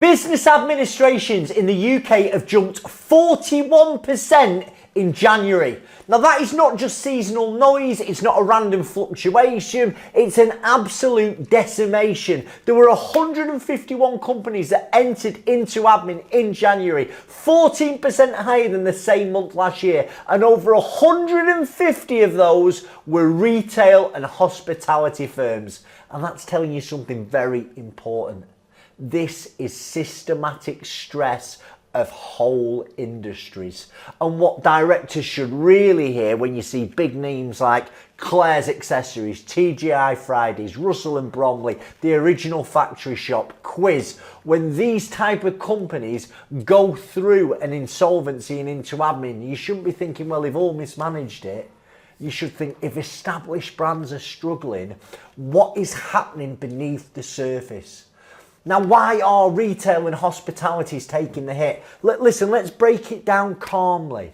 Business administrations in the UK have jumped 41% in January. Now that is not just seasonal noise, it's not a random fluctuation, it's an absolute decimation. There were 151 companies that entered into admin in January, 14% higher than the same month last year, and over 150 of those were retail and hospitality firms. And that's telling you something very important. This is systematic stress of whole industries. And what directors should really hear when you see big names like Claire's Accessories, TGI Fridays, Russell and Bromley, The Original Factory Shop, Quiz, when these type of companies go through an insolvency and into admin, you shouldn't be thinking, well, they've all mismanaged it. You should think, if established brands are struggling, what is happening beneath the surface? Now, why are retail and hospitalities taking the hit? Listen, let's break it down calmly.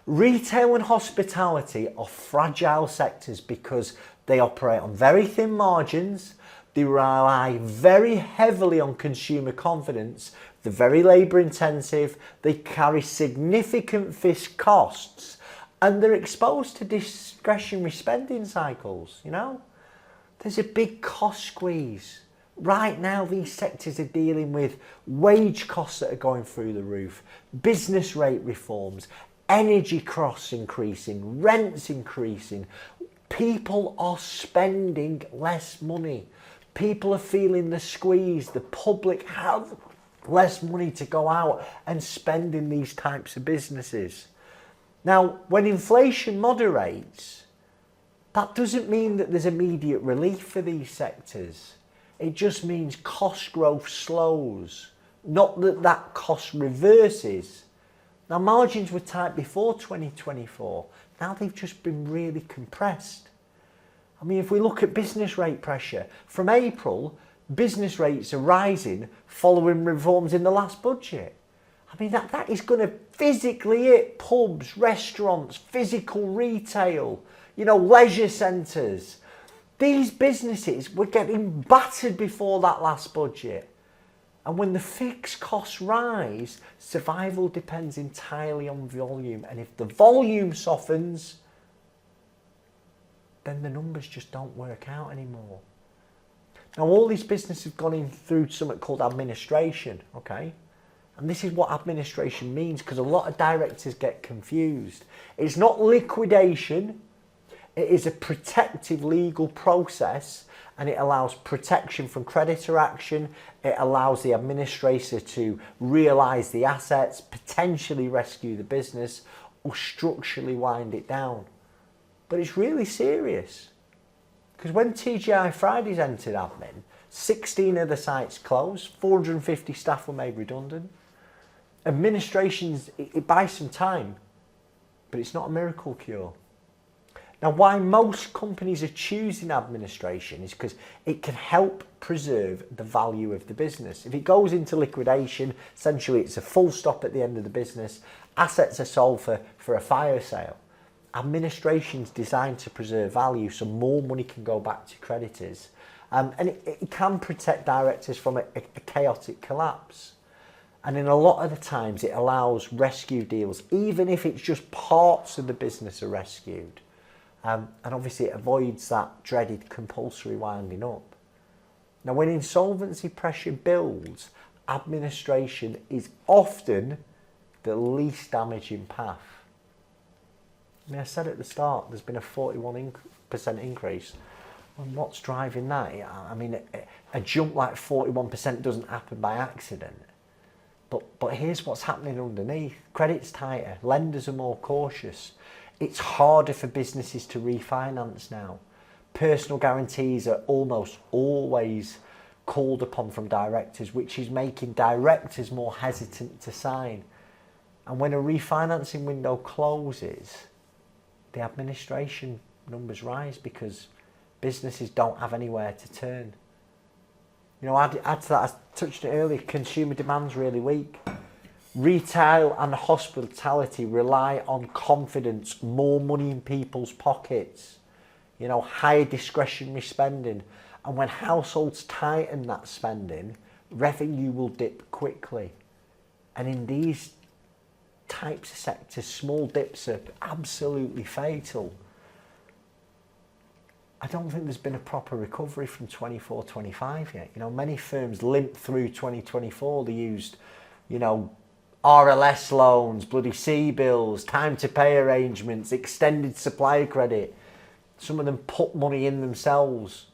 Retail and hospitality are fragile sectors because they operate on very thin margins, they rely very heavily on consumer confidence, they're very labour intensive, they carry significant fixed costs, and they're exposed to discretionary spending cycles, you know? There's a big cost squeeze. Right now, these sectors are dealing with wage costs that are going through the roof, business rate reforms, energy costs increasing, rents increasing. People are spending less money. People are feeling the squeeze. The public have less money to go out and spend in these types of businesses. Now, when inflation moderates, that doesn't mean that there's immediate relief for these sectors. It just means cost growth slows, not that that cost reverses. Now, margins were tight before 2024. Now they've just been really compressed. I mean, if we look at business rate pressure, from April, business rates are rising following reforms in the last budget. I mean, that is going to physically hit pubs, restaurants, physical retail, you know, leisure centres. These businesses were getting battered before that last budget. And when the fixed costs rise, survival depends entirely on volume. And if the volume softens, then the numbers just don't work out anymore. Now, all these businesses have gone in through something called administration, okay? And this is what administration means, because a lot of directors get confused. It's not liquidation. It is a protective legal process, and it allows protection from creditor action. It allows the administrator to realise the assets, potentially rescue the business, or structurally wind it down. But it's really serious, because when TGI Fridays entered admin, 16 of the sites closed, 450 staff were made redundant. Administrations, it buys some time, but it's not a miracle cure. Now, why most companies are choosing administration is because it can help preserve the value of the business. If it goes into liquidation, essentially it's a full stop at the end of the business. Assets are sold for a fire sale. Administration's designed to preserve value so more money can go back to creditors. And it can protect directors from a chaotic collapse. And in a lot of the times it allows rescue deals, even if it's just parts of the business are rescued. And obviously it avoids that dreaded compulsory winding up. Now, when insolvency pressure builds, administration is often the least damaging path. I mean, I said at the start, there's been a 41% increase. And what's driving that? I mean, a jump like 41% doesn't happen by accident. But here's what's happening underneath. Credit's tighter, lenders are more cautious. It's harder for businesses to refinance now. Personal guarantees are almost always called upon from directors, which is making directors more hesitant to sign. And when a refinancing window closes, the administration numbers rise because businesses don't have anywhere to turn. You know, add to that, I touched it earlier, consumer demand's really weak. Retail and hospitality rely on confidence, more money in people's pockets, you know, higher discretionary spending. And when households tighten that spending, revenue will dip quickly. And in these types of sectors, small dips are absolutely fatal. I don't think there's been a proper recovery from 24, 25 yet. You know, many firms limped through 2024. They used, you know, RLS loans, bloody C-bills, time to pay arrangements, extended supplier credit. Some of them put money in themselves.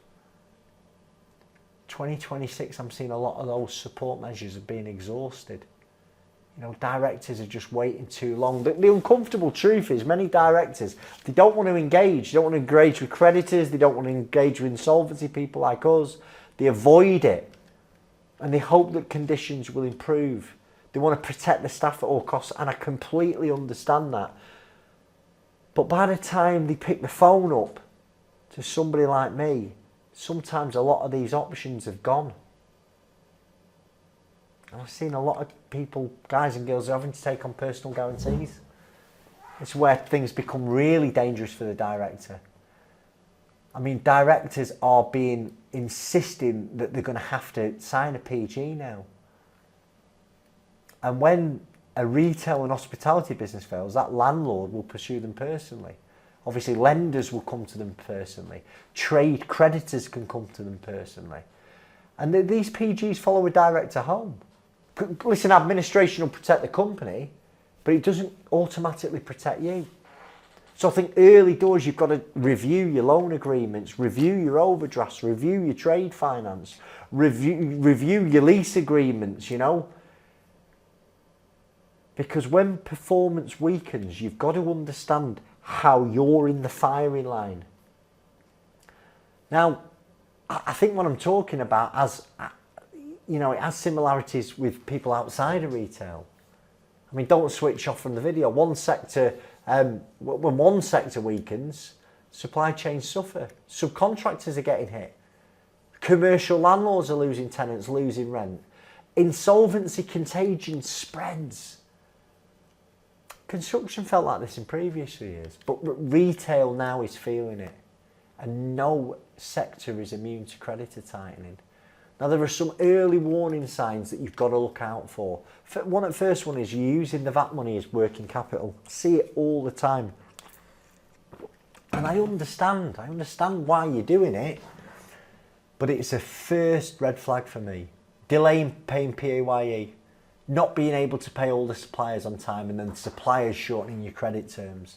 2026, I'm seeing a lot of those support measures are being exhausted. You know, directors are just waiting too long. The uncomfortable truth is many directors, they don't want to engage. They don't want to engage with creditors. They don't want to engage with insolvency people like us. They avoid it. And they hope that conditions will improve. They want to protect the staff at all costs. And I completely understand that. But by the time they pick the phone up to somebody like me, sometimes a lot of these options have gone. And I've seen a lot of people, guys and girls, having to take on personal guarantees. It's where things become really dangerous for the director. I mean, directors are insisting that they're going to have to sign a PG now. And when a retail and hospitality business fails, that landlord will pursue them personally. Obviously, lenders will come to them personally. Trade creditors can come to them personally. And these PGs follow a director home. Listen, administration will protect the company, but it doesn't automatically protect you. So I think early doors, you've got to review your loan agreements, review your overdrafts, review your trade finance, review your lease agreements, you know. Because when performance weakens, you've got to understand how you're in the firing line. Now, I think what I'm talking about you know, it has similarities with people outside of retail. I mean, don't switch off from the video. One sector, when one sector weakens, supply chains suffer. Subcontractors are getting hit. Commercial landlords are losing tenants, losing rent. Insolvency contagion spreads. Construction felt like this in previous years, but retail now is feeling it. And no sector is immune to creditor tightening. Now, there are some early warning signs that you've got to look out for. First one is using the VAT money as working capital. I see it all the time. And I understand why you're doing it, but it's a first red flag for me. Delaying paying PAYE, not being able to pay all the suppliers on time, and then suppliers shortening your credit terms.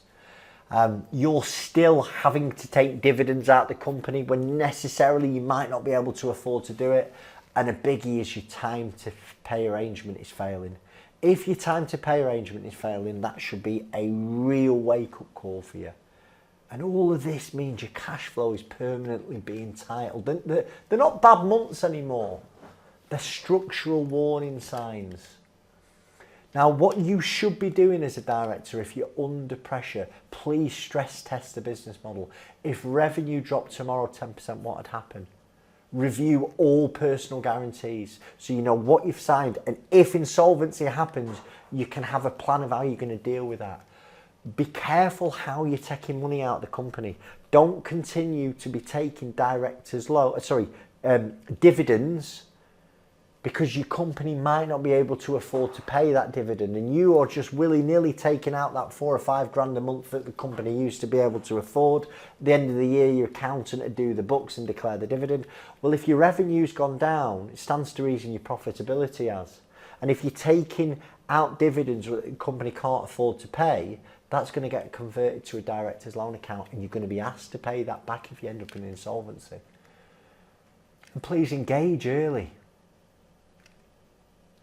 You're still having to take dividends out of the company when necessarily you might not be able to afford to do it. And a biggie is your time to pay arrangement is failing. If your time to pay arrangement is failing, that should be a real wake-up call for you. And all of this means your cash flow is permanently being titled. They're not bad months anymore. They're structural warning signs. Now, what you should be doing as a director, if you're under pressure, please stress test the business model. If revenue dropped tomorrow 10%, what would happen? Review all personal guarantees so you know what you've signed. And if insolvency happens, you can have a plan of how you're going to deal with that. Be careful how you're taking money out of the company. Don't continue to be taking dividends, because your company might not be able to afford to pay that dividend, and you are just willy-nilly taking out that $4 or $5 grand a month that the company used to be able to afford. At the end of the year, your accountant would do the books and declare the dividend. Well, if your revenue's gone down, it stands to reason your profitability has. And if you're taking out dividends that the company can't afford to pay, that's going to get converted to a director's loan account, and you're going to be asked to pay that back if you end up in insolvency. And please engage early.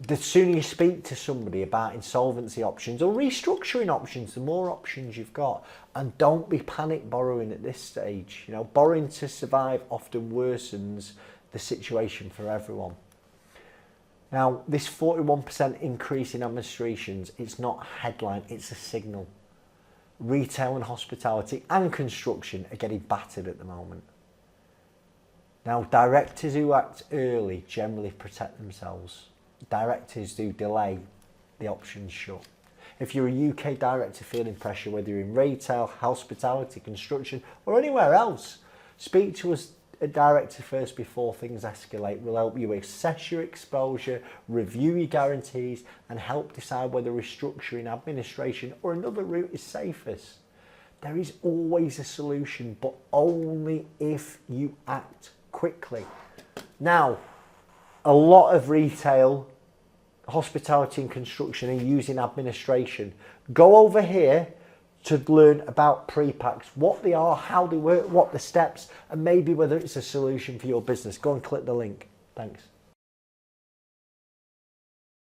The sooner you speak to somebody about insolvency options or restructuring options, the more options you've got. And don't be panic borrowing at this stage. You know, borrowing to survive often worsens the situation for everyone. Now, this 41% increase in administrations, it's not a headline, it's a signal. Retail and hospitality and construction are getting battered at the moment. Now, directors who act early generally protect themselves. Directors do delay, the options shut. If you're a UK director feeling pressure, whether you're in retail, hospitality, construction, or anywhere else, speak to us a director first before things escalate will help you assess your exposure, review your guarantees, and help decide whether restructuring, administration, or another route is safest. There is always a solution, but only if you act quickly. Now, a lot of retail, hospitality and construction are using administration. Go over here to learn about pre-packs, what they are, how they work, what the steps, and maybe whether it's a solution for your business. Go and click the link. Thanks.